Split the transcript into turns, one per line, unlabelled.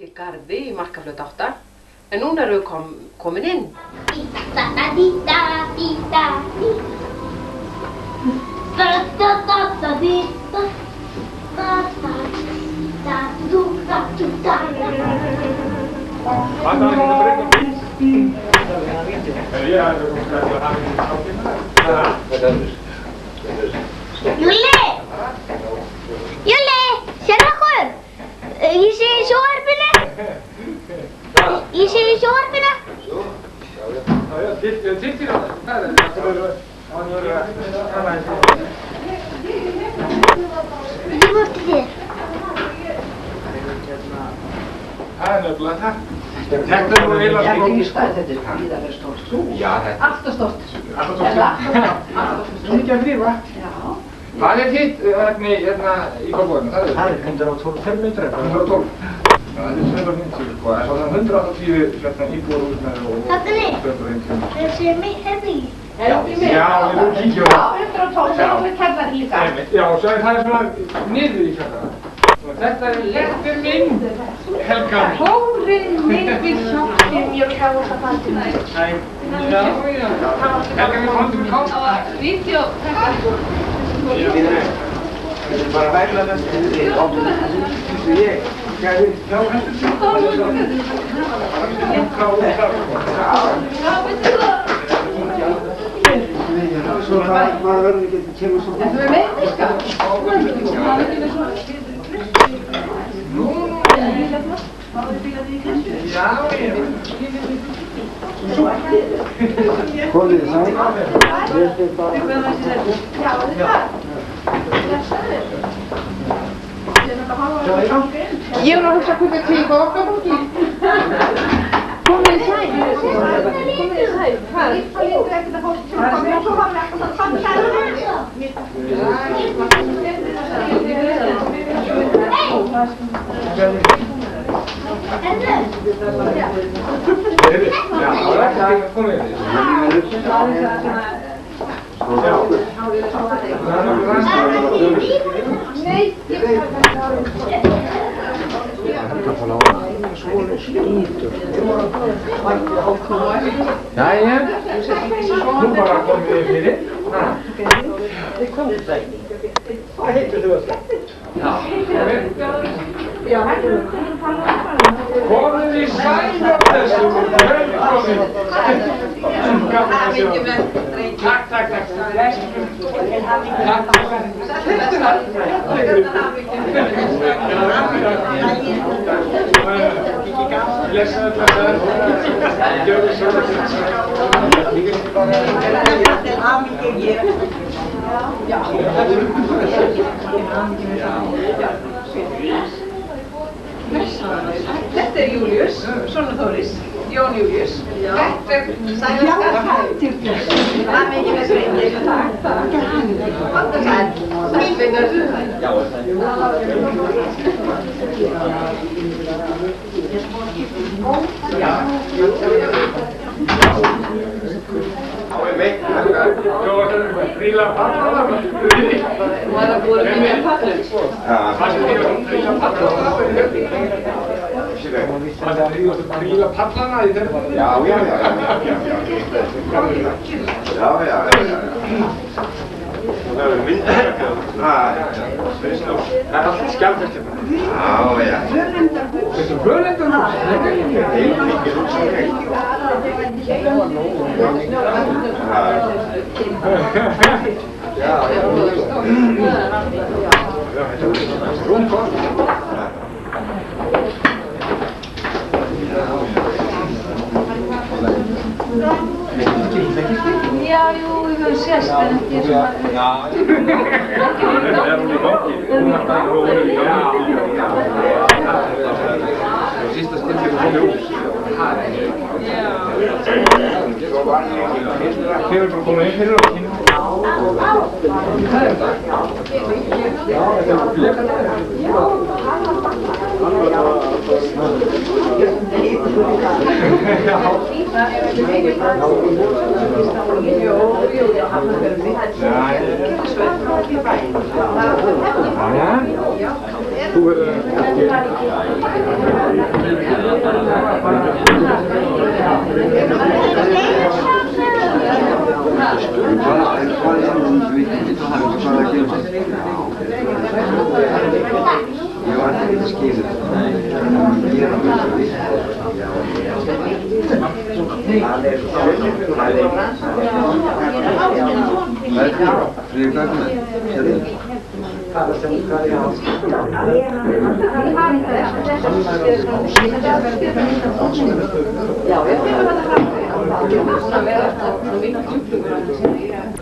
úti í garði í Markaflöt 8, en núna erum við komin inn.
Júli, sérðu okkur? Ég sé í sjónvarpinu. Ég sé í sjónvarpinu. Ég vorti þér.
Það nefnilega það. Þetta nú eiginlega
Þetta er gríðarlega stórt hús.
Já, þetta.
Alltaf stórt.
Alltaf stórt. Svo mikið að þrýfa.
Já.
Hvað er þitt hérna í Kópavoginum?
Það er 112 metrar.
112. Það er 250 sko. Það er svona 180 íbúar húsnæði og 250.
Þessi er mitt herbergi.
Já, við erum kíkjum á það.
112 er alveg kjallar líka.
Já, og svo er það svona niður í kjallara. Þetta er minn Helga.
Hórinn minn við hjálpum mér að hafa það fannst.
Já. Helga mér fannst mér kátt.
Vídeó, þetta.
Við erum bara vægla þessi ég gæði hjá hendur
Svo maður verður ekki að kemur svo.
En þú er veitinga?
Komið þið sæl.
Ég var að hugsa að kaupa til í bókabóki. Komið þið sæl. Hvað?
Jæja, nú bara komum við fyrir. Hvað heitir þú þetta? Já, komið í sæl á þessu, velkomin. Takk. Takk. Blessaður. Gjörðu svo.
Þetta er Július, sonur Þóris, Jón Július. Þetta er Sælaskar. Það er mikið með sveinir. Takk. Hvað er það? Sæsveinar.
Ríla pallana.
Var það búið að byggja pallur?
Ríla pallana í þeirra.
Já. Það er myndir. Það er alltaf skjálfestir. Já.
Þetta er völendarhús.
Heilmikið hús og heilt. Já.
Já, jú, við höfum sést, en ekki svona...
Já. Er hún í gangi? Sýsta stundum komið hús. Hefur bara komið inn fyrir og kynna. Hvað er þetta? Já, þetta er flekkar. Þú verður ekki
Já, við höfum þetta fram. Það er svona að vera eftir að vinna kjúklingur.